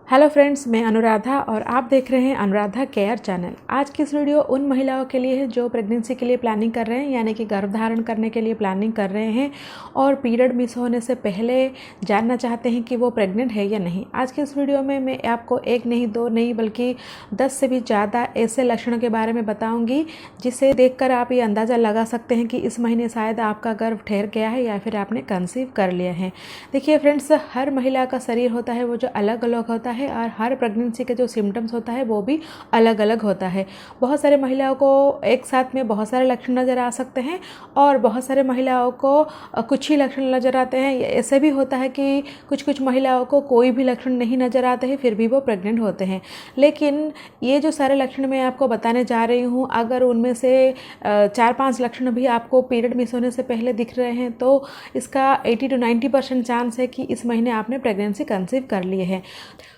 Hello friends, मैं अनुराधा और आप देख रहे हैं अनुराधा केयर चैनल। आज की इस वीडियो उन महिलाओं के लिए है जो प्रेगनेंसी के लिए प्लानिंग कर रहे हैं, यानी कि गर्भधारण करने के लिए प्लानिंग कर रहे हैं और पीरियड मिस होने से पहले जानना चाहते हैं कि वो प्रेग्नेंट है या नहीं। आज की इस वीडियो में मैं आपको एक नहीं, दो नहीं, बल्कि 10 से भी ज़्यादा ऐसे लक्षणों के बारे में बताऊँगी जिसे देखकर आप ये अंदाज़ा लगा सकते हैं कि इस महीने शायद आपका गर्भ ठहर गया है या फिर आपने कंसीव कर लिया है। देखिए फ्रेंड्स, हर महिला का शरीर होता है वो जो अलग अलग होता है और हर प्रेगनेंसी के जो सिम्टम्स होता है वो भी अलग अलग होता है। बहुत सारे महिलाओं को एक साथ में बहुत सारे लक्षण नज़र आ सकते हैं और बहुत सारे महिलाओं को कुछ ही लक्षण नज़र आते हैं। ऐसे भी होता है कि कुछ कुछ महिलाओं को कोई भी लक्षण नहीं नज़र आते हैं फिर भी वो प्रेग्नेंट होते हैं। लेकिन ये जो सारे लक्षण मैं आपको बताने जा रही हूँ, अगर उनमें से 4-5 लक्षण भी आपको पीरियड मिस होने से पहले दिख रहे हैं तो इसका 80 to 90% चांस है कि इस महीने आपने प्रेगनेंसी कंसीव कर लिए है।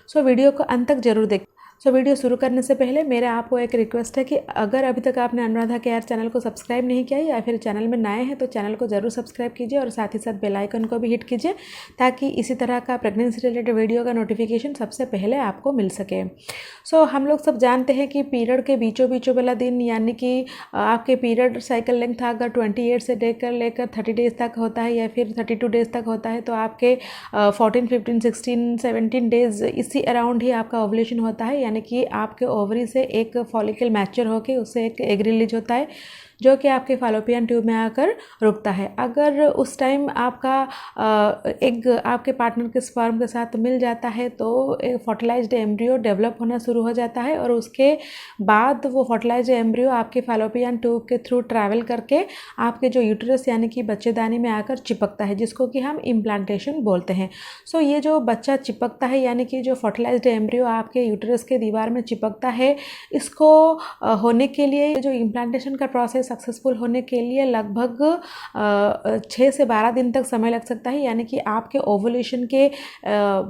सो वीडियो को अंत तक जरूर देखें। वीडियो शुरू करने से पहले मेरा आपको एक रिक्वेस्ट है कि अगर अभी तक आपने अनुराधा केयर चैनल को सब्सक्राइब नहीं किया या फिर चैनल में नए हैं तो चैनल को ज़रूर सब्सक्राइब कीजिए और साथ ही साथ बेल आइकन को भी हिट कीजिए ताकि इसी तरह का प्रेगनेंसी रिलेटेड वीडियो का नोटिफिकेशन सबसे पहले आपको मिल सके। हम लोग सब जानते हैं कि पीरियड के बीचों वाला दिन, यानी कि आपके पीरियड साइकिल लेंथ अगर 28 से लेकर 30 डेज तक होता है या फिर 32 डेज तक होता है तो आपके 14, 15, 16, 17 डेज इसी अराउंड ही आपका ओवुलेशन होता है, यानी कि आपके ओवरी से एक फॉलिकल मैच्योर होकर उससे एक एग रिलीज होता है जो कि आपके फैलोपियन ट्यूब में आकर रुकता है। अगर उस टाइम आपका एग आपके पार्टनर के स्पर्म के साथ मिल जाता है तो एक फर्टिलाइज्ड एम्ब्रियो डेवलप होना शुरू हो जाता है और उसके बाद वो फर्टिलाइज्ड एम्ब्रियो आपके फैलोपियन ट्यूब के थ्रू ट्रैवल करके आपके जो यूट्रस यानी कि बच्चेदानी में आकर चिपकता है, जिसको कि हम इम्प्लांटेशन बोलते हैं। ये जो बच्चा चिपकता है, यानी कि जो फर्टिलाइज्ड एम्ब्रियो आपके यूट्रस के दीवार में चिपकता है, इसको होने के लिए जो इम्प्लांटेशन का प्रोसेस सक्सेसफुल होने के लिए लगभग 6 से 12 दिन तक समय लग सकता है, यानी कि आपके ओवुलेशन के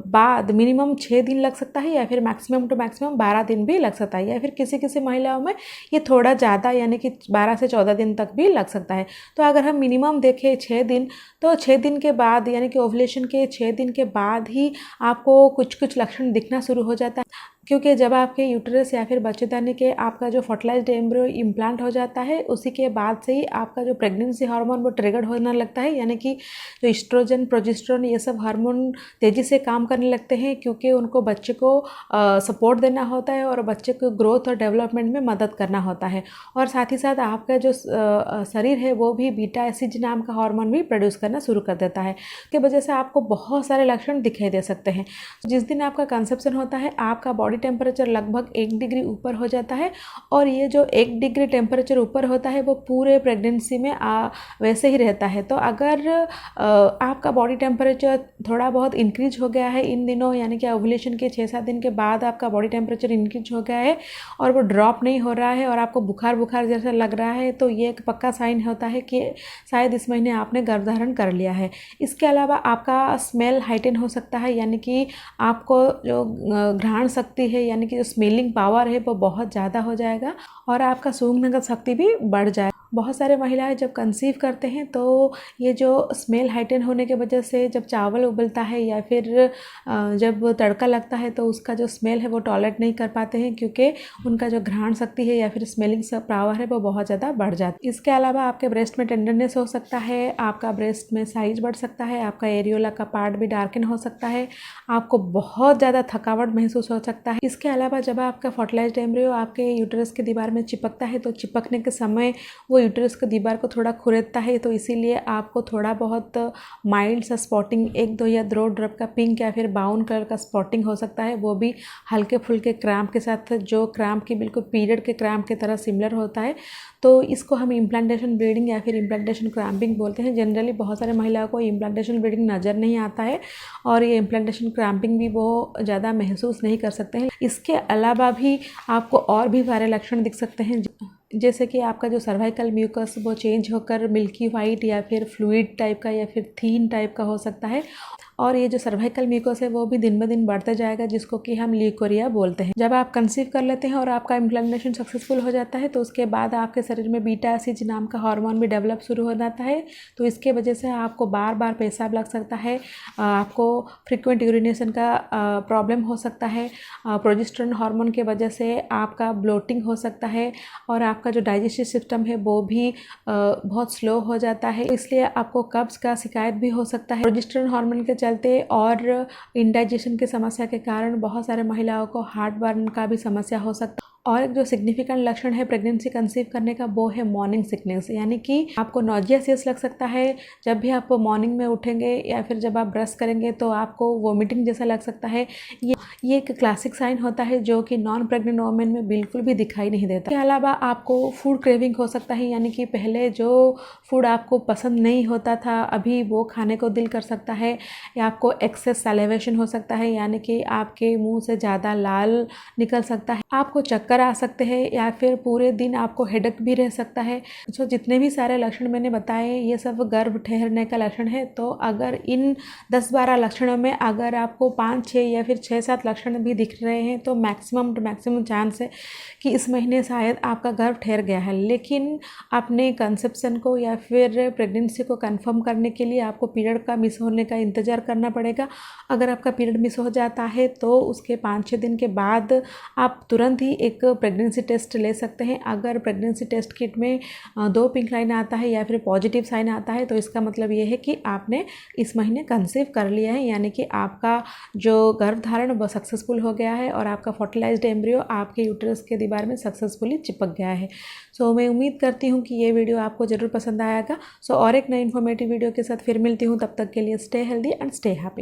बाद मिनिमम 6 दिन लग सकता है या फिर मैक्सिमम टू मैक्सिमम 12 दिन भी लग सकता है, या फिर किसी किसी महिलाओं में ये थोड़ा ज़्यादा यानी कि 12 से 14 दिन तक भी लग सकता है। तो अगर हम मिनिमम देखें 6 दिन, तो 6 दिन के बाद यानी कि ओवुलेशन के 6 दिन के बाद ही आपको कुछ कुछ लक्षण दिखना शुरू हो जाता है, क्योंकि जब आपके यूट्रस या फिर बच्चेदानी के आपका जो फर्टिलाइज्ड एम्ब्रियो इम्प्लांट हो जाता है उसी के बाद से ही आपका जो प्रेगनेंसी हार्मोन वो ट्रिगर होने लगता है, यानी कि जो एस्ट्रोजन, प्रोजेस्टेरोन ये सब हार्मोन तेज़ी से काम करने लगते हैं, क्योंकि उनको बच्चे को सपोर्ट देना होता है और बच्चे को ग्रोथ और डेवलपमेंट में मदद करना होता है। और साथ ही साथ आपका जो शरीर है वो भी बीटा एसिड नाम का हार्मोन भी प्रोड्यूस करना शुरू कर देता है, की वजह से आपको बहुत सारे लक्षण दिखाई दे सकते हैं। जिस दिन आपका कंसेप्शन होता है आपका बॉडी टेम्परेचर लगभग 1 डिग्री ऊपर हो जाता है और ये जो 1 डिग्री टेम्परेचर ऊपर होता है वो पूरे प्रेगनेंसी में वैसे ही रहता है। तो अगर आपका बॉडी टेम्परेचर थोड़ा बहुत इंक्रीज हो गया है इन दिनों, यानी कि ओवुलेशन के 6-7 दिन के बाद आपका बॉडी टेम्परेचर इंक्रीज हो गया है और वो ड्रॉप नहीं हो रहा है और आपको बुखार जैसा लग रहा है, तो ये एक पक्का साइन होता है कि शायद इस महीने आपने गर्भधारण कर लिया है। इसके अलावा आपका स्मेल हाइटन हो सकता है, यानी कि आपको जो घ्राण शक्ति है यानी कि जो स्मेलिंग पावर है वो बहुत ज़्यादा हो जाएगा और आपका सूंघने का शक्ति भी बढ़ जाएगा। बहुत सारे महिलाएं जब कंसीव करते हैं तो ये जो स्मेल हाइटन होने की वजह से जब चावल उबलता है या फिर जब तड़का लगता है तो उसका जो स्मेल है वो टॉलरेट नहीं कर पाते हैं, क्योंकि उनका जो घ्राण शक्ति है या फिर स्मेलिंग पावर है वो बहुत ज़्यादा बढ़ जाती है। इसके अलावा आपके ब्रेस्ट में टेंडरनेस हो सकता है, आपका ब्रेस्ट में साइज बढ़ सकता है, आपका एरियोला का पार्ट भी डार्कन हो सकता है, आपको बहुत ज़्यादा थकावट महसूस हो सकता है। इसके अलावा जब आपका फर्टिलाइज्ड एम्ब्रियो आपके यूट्रस के दीवार में चिपकता है तो चिपकने के समय वो यूट्रस की दीवार को थोड़ा खुरेदता है, तो इसीलिए आपको थोड़ा बहुत माइल्ड सा स्पॉटिंग, 1-2 या 2 ड्रॉप का पिंक या फिर ब्राउन कलर का स्पॉटिंग हो सकता है, वो भी हल्के फुल्के क्रैम्प के साथ, जो क्रैम्प की बिल्कुल पीरियड के क्रैम्प की तरह सिमिलर होता है। तो इसको हम इम्प्लांटेशन ब्लीडिंग या फिर इम्प्लांटेशन क्रैम्पिंग बोलते हैं। जनरली बहुत सारे महिलाओं को इम्प्लांटेशन ब्लीडिंग नज़र नहीं आता है और ये इम्प्लांटेशन क्रैम्पिंग भी वो ज़्यादा महसूस नहीं कर सकते हैं। इसके अलावा भी आपको और भी सारे लक्षण दिख सकते हैं जैसे कि आपका जो सर्वाइकल म्यूकस वो चेंज होकर मिल्की वाइट या फिर फ्लूइड टाइप का या फिर थीन टाइप का हो सकता है। और ये जो सर्वाइकल म्यूकस है वो भी दिन ब दिन बढ़ता जाएगा, जिसको कि हम ल्यूकोरिया बोलते हैं। जब आप कंसीव कर लेते हैं और आपका इम्प्लांटेशन सक्सेसफुल हो जाता है तो उसके बाद आपके शरीर में बीटा एसिड नाम का हार्मोन भी डेवलप शुरू हो जाता है। तो इसके वजह से आपको बार बार पेशाब लग सकता है, आपको फ्रिक्वेंट यूरिनेशन का प्रॉब्लम हो सकता है, प्रोजेस्टेरोन हार्मोन के वजह से आपका ब्लोटिंग हो सकता है और आपका जो डाइजेस्टिव सिस्टम है वो भी बहुत स्लो हो जाता है। इसलिए आपको कब्ज का शिकायत भी हो सकता है। प्रोजेस्टेरोन हार्मोन के चलते और इंडाइजेशन की समस्या के कारण बहुत सारे महिलाओं को हार्ट बर्न का भी समस्या हो सकता है। और एक जो सिग्निफिकेंट लक्षण है प्रेगनेंसी कंसीव करने का वो है मॉर्निंग सिकनेस, यानी कि आपको नॉजियस लग सकता है। जब भी आप मॉर्निंग में उठेंगे या फिर जब आप ब्रश करेंगे तो आपको वोमिटिंग जैसा लग सकता है। ये एक क्लासिक साइन होता है जो कि नॉन प्रेग्नेंट वोमेन में बिल्कुल भी दिखाई नहीं देता। इसके अलावा आपको फूड क्रेविंग हो सकता है, यानी कि पहले जो फूड आपको पसंद नहीं होता था अभी वो खाने को दिल कर सकता है। या आपको एक्सेस सैलिवेशन हो सकता है, यानी कि आपके मुंह से ज़्यादा लाल निकल सकता है। आपको चक्कर आ सकते हैं या फिर पूरे दिन आपको हेडेक भी रह सकता है। जो जितने भी सारे लक्षण मैंने बताए ये सब गर्भ ठहरने का लक्षण है। तो अगर इन 10-12 लक्षणों में अगर आपको 5-6 या फिर 6-7 लक्षण भी दिख रहे हैं तो मैक्सिमम टू मैक्सिमम चांस है कि इस महीने शायद आपका गर्भ ठहर गया है। लेकिन अपने कंसेप्शन को या फिर प्रेगनेंसी को कंफर्म करने के लिए आपको पीरियड का मिस होने का इंतज़ार करना पड़ेगा। अगर आपका पीरियड मिस हो जाता है तो उसके 5-6 दिन के बाद आप तुरंत ही एक प्रेगनेंसी टेस्ट ले सकते हैं। अगर प्रेगनेंसी टेस्ट किट में 2 पिंक लाइन आता है या फिर पॉजिटिव साइन आता है तो इसका मतलब ये है कि आपने इस महीने कंसीव कर लिया है, यानी कि आपका जो गर्भधारण वो सक्सेसफुल हो गया है और आपका फर्टिलाइज्ड एम्ब्रियो आपके यूट्रस के दीवार में सक्सेसफुली चिपक गया है। सो मैं उम्मीद करती हूँ कि ये वीडियो आपको ज़रूर पसंद आएगा। सो और एक नई इन्फॉर्मेटिव वीडियो के साथ फिर मिलती हूँ, तब तक के लिए stay healthy and stay happy.